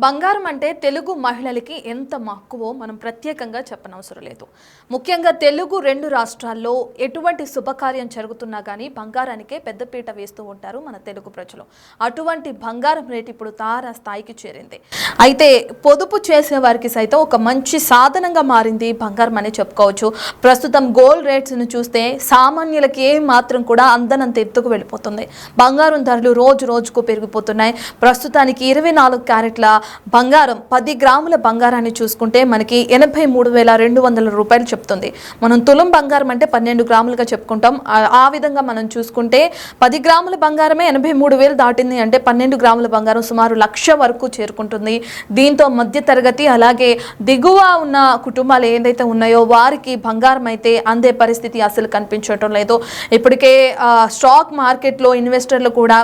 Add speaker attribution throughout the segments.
Speaker 1: బంగారం అంటే తెలుగు మహిళలకి ఎంత మక్కువో మనం ప్రత్యేకంగా చెప్పనవసరం లేదు. ముఖ్యంగా తెలుగు రెండు రాష్ట్రాల్లో ఎటువంటి శుభకార్యం జరుగుతున్నా కానీ బంగారానికే పెద్దపీట వేస్తూ ఉంటారు మన తెలుగు ప్రజలు. అటువంటి బంగారం రేటు ఇప్పుడు తారా స్థాయికి చేరింది. అయితే పొదుపు చేసే వారికి సైతం ఒక మంచి సాధనంగా మారింది బంగారం అని చెప్పుకోవచ్చు. ప్రస్తుతం గోల్డ్ రేట్స్ను చూస్తే సామాన్యులకి ఏ మాత్రం కూడా అందనంత ఎత్తుకు వెళ్ళిపోతుంది. బంగారం ధరలు రోజు రోజుకు పెరిగిపోతున్నాయి. ప్రస్తుతానికి 24 క్యారెట్ల బంగారం 10 గ్రాముల బంగారాన్ని చూసుకుంటే మనకి 83,200 రూపాయలు చెప్తుంది. మనం తులం బంగారం అంటే 12 గ్రాములుగా చెప్పుకుంటాం. ఆ విధంగా మనం చూసుకుంటే 10 గ్రాముల బంగారమే 83,000 దాటింది అంటే 12 గ్రాముల బంగారం సుమారు 1,00,000 వరకు చేరుకుంటుంది. దీంతో మధ్య తరగతి అలాగే దిగువ ఉన్న కుటుంబాలు ఏదైతే ఉన్నాయో వారికి బంగారం అయితే అందే పరిస్థితి అసలు కనిపించడం లేదు. ఇప్పటికే స్టాక్ మార్కెట్లో ఇన్వెస్టర్లు కూడా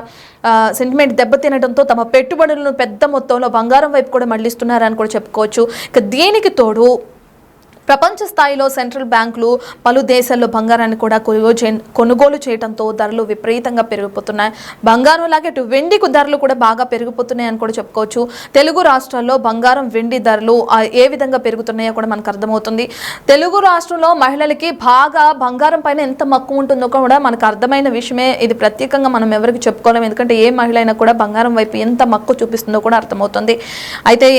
Speaker 1: సెంటిమెంట్ దెబ్బతినడంతో తమ పెట్టుబడులను పెద్ద మొత్తంలో బంగారం వైపు కూడా మళ్లిస్తున్నారని కూడా చెప్పుకోవచ్చు. ఇక దీనికి తోడు ప్రపంచ స్థాయిలో సెంట్రల్ బ్యాంకులు పలు దేశాల్లో బంగారాన్ని కూడా కొనుగోలు చేయడంతో ధరలు విపరీతంగా పెరిగిపోతున్నాయి. బంగారం లాగే ఇటు వెండికి ధరలు కూడా బాగా పెరిగిపోతున్నాయి అని కూడా చెప్పుకోవచ్చు. తెలుగు రాష్ట్రాల్లో బంగారం వెండి ధరలు ఏ విధంగా పెరుగుతున్నాయో కూడా మనకు అర్థమవుతుంది. తెలుగు రాష్ట్రంలో మహిళలకి బాగా బంగారం పైన ఎంత మక్కువ ఉంటుందో కూడా మనకు అర్థమైన విషయమే. ఇది ప్రత్యేకంగా మనం ఎవరికి చెప్పుకోలేం, ఎందుకంటే ఏ మహిళ అయినా కూడా బంగారం వైపు ఎంత మక్కువ చూపిస్తుందో కూడా అర్థమవుతుంది. అయితే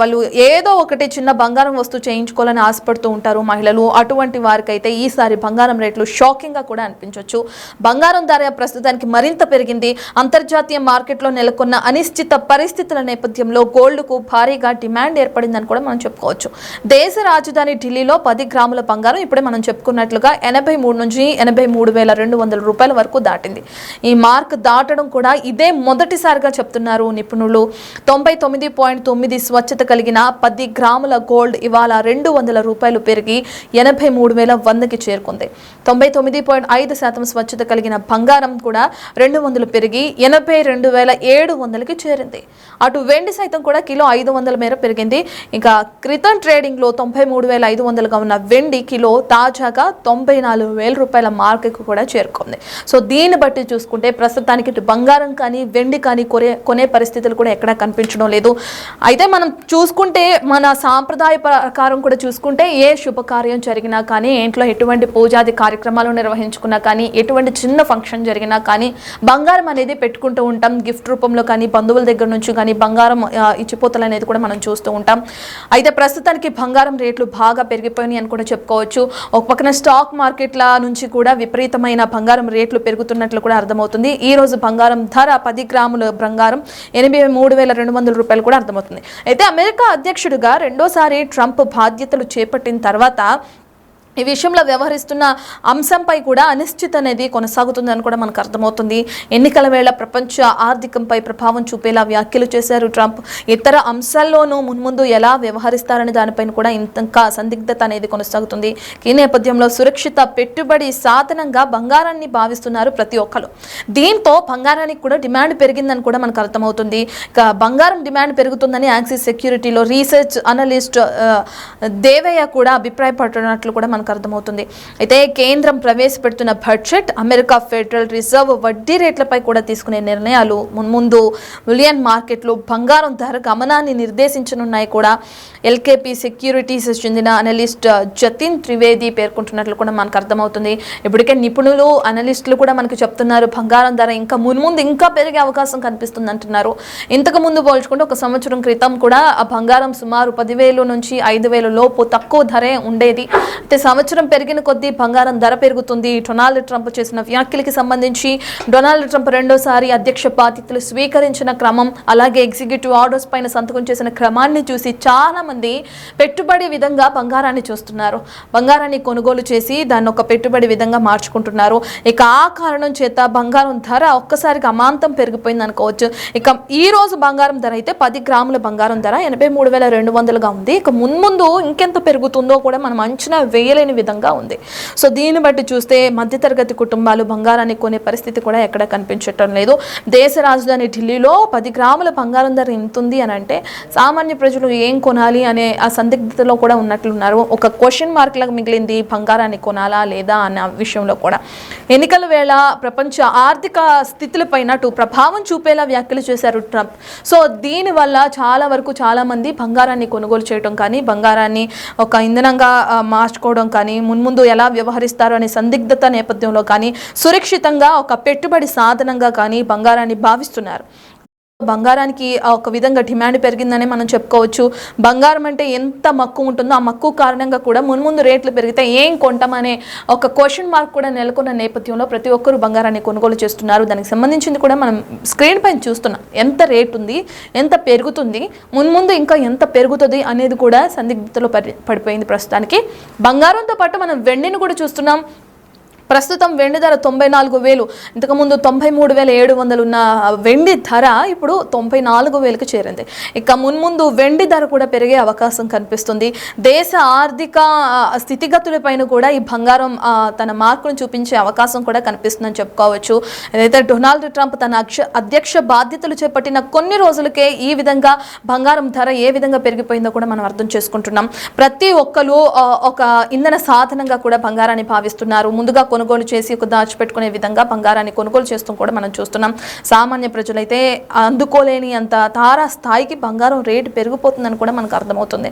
Speaker 1: వాళ్ళు ఏదో ఒకటి చిన్న బంగారం వస్తువు చేయించుకోవాలని ఆశపడుతూ ఉంటారు మహిళలు. అటువంటి వారికైతే ఈసారి బంగారం రేట్లు షాకింగ్ గా కూడా అనిపించవచ్చు. బంగారం ధర ప్రస్తుతానికి మరింత పెరిగింది. అంతర్జాతీయ మార్కెట్లో నెలకొన్న అనిశ్చిత పరిస్థితుల నేపథ్యంలో గోల్డ్ కు భారీగా డిమాండ్ ఏర్పడిందని కూడా మనం చెప్పుకోవచ్చు. దేశ రాజధాని ఢిల్లీలో 10 గ్రాముల బంగారం ఇప్పుడే మనం చెప్పుకున్నట్లుగా 83 నుంచి 83,200 రూపాయల వరకు దాటింది. ఈ మార్క్ దాటడం కూడా ఇదే మొదటిసారిగా చెప్తున్నారు నిపుణులు. 99.9 స్వచ్ఛత కలిగిన 10 గ్రాముల గోల్డ్ ఇవాళ 200 రూపాయలు పెరిగి 83,100కి చేరుకుంది. 99.5% స్వచ్ఛత కలిగిన బంగారం కూడా 200 పెరిగి 82,700కి చేరింది. అటు వెండి సైతం కూడా కిలో 500 మేర పెరిగింది. ఇంకా క్రితం ట్రేడింగ్ లో 93,500గా ఉన్న వెండి కిలో తాజాగా 94,000 రూపాయల మార్కెట్కు కూడా చేరుకుంది. సో దీన్ని బట్టి చూసుకుంటే ప్రస్తుతానికి ఇటు బంగారం కానీ వెండి కానీ కొనే పరిస్థితులు కూడా ఎక్కడా కనిపించడం లేదు. అయితే మనం చూసుకుంటే మన సాంప్రదాయ ప్రకారం కూడా చూసుకుంటే ఏ శుభకార్యం జరిగినా కానీ, ఇంట్లో ఎటువంటి పూజాది కార్యక్రమాలు నిర్వహించుకున్నా కానీ, ఎటువంటి చిన్న ఫంక్షన్ జరిగినా కానీ బంగారం అనేది పెట్టుకుంటూ ఉంటాం. గిఫ్ట్ రూపంలో కానీ బంధువుల దగ్గర నుంచి కానీ బంగారం ఇచ్చిపోతలు అనేది కూడా మనం చూస్తూ ఉంటాం. అయితే ప్రస్తుతానికి బంగారం రేట్లు బాగా పెరిగిపోయినాయి అని కూడా చెప్పుకోవచ్చు. ఒక పక్కన స్టాక్ మార్కెట్ల నుంచి కూడా విపరీతమైన బంగారం రేట్లు పెరుగుతున్నట్లు కూడా అర్థమవుతుంది. ఈ రోజు బంగారం ధర 10 గ్రాముల బంగారం 83,200 రూపాయలు కూడా అర్థమవుతుంది. అయితే అమెరికా అధ్యక్షుడిగా రెండోసారి ట్రంప్ బాధ్యతలు చేపట్టిన తర్వాత ఈ విషయంలో వ్యవహరిస్తున్న అంశంపై కూడా అనిశ్చిత అనేది కొనసాగుతుందని కూడా మనకు అర్థమవుతుంది. ఎన్నికల వేళ ప్రపంచ ఆర్థికంపై ప్రభావం చూపేలా వ్యాఖ్యలు చేశారు ట్రంప్. ఇతర అంశాల్లోనూ మున్ముందు ఎలా వ్యవహరిస్తారనే దానిపైన కూడా ఇంకా సందిగ్ధత అనేది కొనసాగుతుంది. ఈ నేపథ్యంలో సురక్షిత పెట్టుబడి సాధనంగా బంగారాన్ని భావిస్తున్నారు ప్రతి ఒక్కరు. దీంతో బంగారానికి కూడా డిమాండ్ పెరిగిందని కూడా మనకు అర్థమవుతుంది. ఇక బంగారం డిమాండ్ పెరుగుతుందని యాక్సిస్ సెక్యూరిటీలో రీసెర్చ్ అనలిస్ట్ దేవయ్య కూడా అభిప్రాయపడుతున్నట్లు కూడా మనకు అర్థమవుతుంది. అయితే కేంద్రం ప్రవేశపెడుతున్న బడ్జెట్, అమెరికా ఫెడరల్ రిజర్వ్ వడ్డీ రేట్లపై కూడా తీసుకునే నిర్ణయాలు మున్ముందు బులియన్ మార్కెట్లో బంగారం ధర గమనాన్ని నిర్దేశించనున్నాయి కూడా ఎల్కేపీ సెక్యూరిటీస్ చెందిన అనలిస్ట్ జతిన్ త్రివేది పేర్కొంటున్నట్లు కూడా మనకు అర్థమవుతుంది. ఇప్పటికే నిపుణులు అనలిస్టులు కూడా మనకు చెప్తున్నారు బంగారం ధర ఇంకా మున్ముందు ఇంకా పెరిగే అవకాశం కనిపిస్తుంది అంటున్నారు. ఇంతకు ముందు పోల్చుకుంటే ఒక సంవత్సరం క్రితం కూడా ఆ బంగారం సుమారు 10,000 నుంచి 5,000 లోపు తక్కువ ధరే ఉండేది. అయితే సంవత్సరం పెరిగిన కొద్దీ బంగారం ధర పెరుగుతుంది. డొనాల్డ్ ట్రంప్ చేసిన వ్యాఖ్యలకి సంబంధించి డొనాల్డ్ ట్రంప్ రెండోసారి అధ్యక్ష బాధ్యతలు స్వీకరించిన క్రమం, అలాగే ఎగ్జిక్యూటివ్ ఆర్డర్స్ పైన సంతకం చేసిన క్రమాన్ని చూసి చాలా మంది పెట్టుబడి విధంగా బంగారాన్ని చూస్తున్నారు. బంగారాన్ని కొనుగోలు చేసి దాన్ని ఒక పెట్టుబడి విధంగా మార్చుకుంటున్నారు. ఇక ఆ కారణం చేత బంగారం ధర ఒక్కసారిగా అమాంతం పెరిగిపోయింది అనుకోవచ్చు. ఇక ఈ రోజు బంగారం ధర అయితే 10 గ్రాముల బంగారం ధర 83,200గా ఉంది. ఇక మున్ముందు ఇంకెంత పెరుగుతుందో కూడా మనం అంచనా వేయలేదు కొనలేని విధంగా ఉంది. సో దీన్ని బట్టి చూస్తే మధ్యతరగతి కుటుంబాలు బంగారాన్ని కొనే పరిస్థితి కూడా ఎక్కడ కనిపించటం లేదు. దేశ రాజధాని ఢిల్లీలో 10 గ్రాముల బంగారం ధర ఎంత ఉంది అని అంటే సామాన్య ప్రజలు ఏం కొనాలి అనే ఆ సందిగ్ధతలో కూడా ఉన్నట్లున్నారు. ఒక క్వశ్చన్ మార్క్ లాగా మిగిలింది బంగారాన్ని కొనాలా లేదా అన్న విషయంలో కూడా. ఎన్నికల వేళ ప్రపంచ ఆర్థిక స్థితులపైన ప్రభావం చూపేలా వ్యాఖ్యలు చేశారు ట్రంప్. సో దీనివల్ల చాలా వరకు చాలామంది బంగారాన్ని కొనుగోలు చేయడం కానీ బంగారాన్ని ఒక ఇంధనంగా మార్చుకోవడం కానీ మున్ముందు ఎలా వ్యవహరిస్తారు అనే సందిగ్ధత నేపథ్యంలో కానీ సురక్షితంగా ఒక పెట్టుబడి సాధనంగా కానీ బంగారాన్ని భావిస్తున్నారు. బంగారానికి ఒక విధంగా డిమాండ్ పెరిగిందని మనం చెప్పుకోవచ్చు. బంగారం అంటే ఎంత మక్కువ ఉంటుందో ఆ మక్కువ కారణంగా కూడా మున్ముందు రేట్లు పెరిగితే ఏం కొంటామనే ఒక క్వశ్చన్ మార్క్ కూడా నెలకొన్న నేపథ్యంలో ప్రతి ఒక్కరూ బంగారాన్ని కొనుగోలు చేస్తున్నారు. దానికి సంబంధించింది కూడా మనం స్క్రీన్ పైన చూస్తున్నాం. ఎంత రేట్ ఉంది, ఎంత పెరుగుతుంది, మున్ముందు ఇంకా ఎంత పెరుగుతుంది అనేది కూడా సందిగ్ధతలో పడిపోయింది ప్రస్తుతానికి. బంగారంతో పాటు మనం వెండిని కూడా చూస్తున్నాం. ప్రస్తుతం వెండి ధర 94,000, ఇంతకుముందు 93,700 ఉన్న వెండి ధర ఇప్పుడు 94,000కి చేరింది. ఇక మున్ముందు వెండి ధర కూడా పెరిగే అవకాశం కనిపిస్తుంది. దేశ ఆర్థిక స్థితిగతులపైన కూడా ఈ బంగారం తన మార్కును చూపించే అవకాశం కూడా కనిపిస్తుందని చెప్పుకోవచ్చు. ఏదైతే డొనాల్డ్ ట్రంప్ తన అధ్యక్ష బాధ్యతలు చేపట్టిన కొన్ని రోజులకే ఈ విధంగా బంగారం ధర ఏ విధంగా పెరిగిపోయిందో కూడా మనం అర్థం చేసుకుంటున్నాం. ప్రతి ఒక్కరు ఒక ఇంధన సాధనంగా కూడా బంగారాన్ని భావిస్తున్నారు. ముందుగా కొనుగోలు చేసి ఒక దాచిపెట్టుకునే విధంగా బంగారాన్ని కొనుగోలు చేస్తూ కూడా మనం చూస్తున్నాం. సామాన్య ప్రజలైతే అందుకోలేని అంత తారా స్థాయికి బంగారం రేటు పెరిగిపోతుందని కూడా మనకు అర్థమవుతుంది.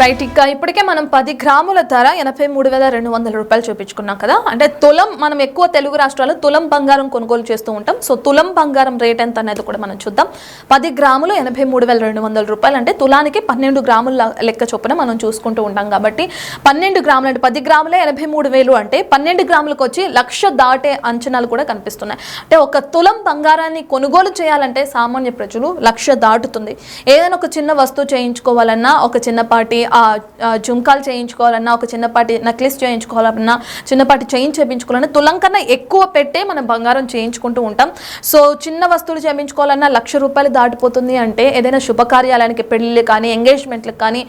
Speaker 1: రైట్, ఇక ఇప్పటికే మనం 10 గ్రాముల ధర 83,200 రూపాయలు చూపించుకున్నాం కదా. అంటే తులం, మనం ఎక్కువ తెలుగు రాష్ట్రాల్లో తులం బంగారం కొనుగోలు చేస్తూ ఉంటాం. సో తులం బంగారం రేట్ ఎంత అనేది కూడా మనం చూద్దాం. 10 గ్రాములు 83,200 రూపాయలు అంటే తులానికి 12 గ్రాముల లెక్క చొప్పున మనం చూసుకుంటూ ఉంటాం. కాబట్టి 12 గ్రాములు అంటే 10 గ్రాములే 83,000 అంటే 12 గ్రాములకు వచ్చి 1,00,000 దాటే అంచనాలు కూడా కనిపిస్తున్నాయి. అంటే ఒక తులం బంగారాన్ని కొనుగోలు చేయాలంటే సామాన్య ప్రజలు 1,00,000 దాటుతుంది. ఏదైనా ఒక చిన్న వస్తువు చేయించుకోవాలన్నా, ఒక చిన్నపాటి జుంకాలు చేయించుకోవాలన్నా, ఒక చిన్నపాటి నెక్లెస్ చేయించుకోవాలన్నా, చిన్నపాటి చైన్ చేయించుకోవాలన్నా తులం కన్నా ఎక్కువ పెట్టే మనం బంగారం చేయించుకుంటూ ఉంటాం. సో చిన్న వస్తువులు చేయించుకోవాలన్నా 1,00,000 రూపాయలు దాటిపోతుంది. అంటే ఏదైనా శుభకార్యాలయానికి, పెళ్లి కానీ, ఎంగేజ్మెంట్లకు కానీ,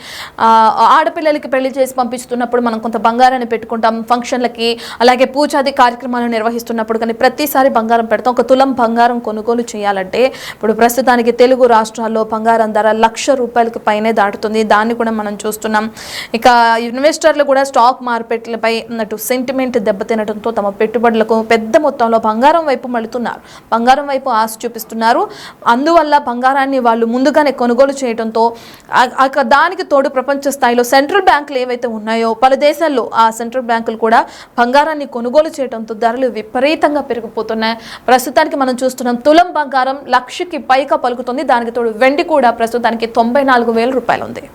Speaker 1: ఆడపిల్లలకి పెళ్లి చేసి పంపిస్తున్నప్పుడు మనం కొంత బంగారాన్ని పెట్టుకుంటాం. ఫంక్షన్లకి, అలాగే పూజాది కార్యక్రమాలు నిర్వహిస్తున్నప్పుడు కానీ ప్రతిసారి బంగారం పెడతాం. ఒక తులం బంగారం కొనుగోలు చేయాలంటే ఇప్పుడు ప్రస్తుతానికి తెలుగు రాష్ట్రాల్లో బంగారం ధర 1,00,000 రూపాయలకి పైనే దాటుతుంది. దాన్ని కూడా మనం చూస్తున్నాం. ఇక ఇన్వెస్టర్లు కూడా స్టాక్ మార్కెట్లపై సెంటిమెంట్ దెబ్బతినడంతో తమ పెట్టుబడులకు పెద్ద మొత్తంలో బంగారం వైపు మళ్ళుతున్నారు. బంగారం వైపు ఆశ చూపిస్తున్నారు. అందువల్ల బంగారాన్ని వాళ్ళు ముందుగానే కొనుగోలు చేయడంతో దానికి తోడు ప్రపంచ స్థాయిలో సెంట్రల్ బ్యాంకులు ఏవైతే ఉన్నాయో పలు దేశాల్లో ఆ సెంట్రల్ బ్యాంకులు కూడా బంగారాన్ని కొనుగోలు చేయడంతో ధరలు విపరీతంగా పెరిగిపోతున్నాయి. ప్రస్తుతానికి మనం చూస్తున్నాం తులం బంగారం 1,00,000కి పైగా పలుకుతుంది. దానికి తోడు వెండి కూడా ప్రస్తుతానికి 94,000 రూపాయలు ఉంది.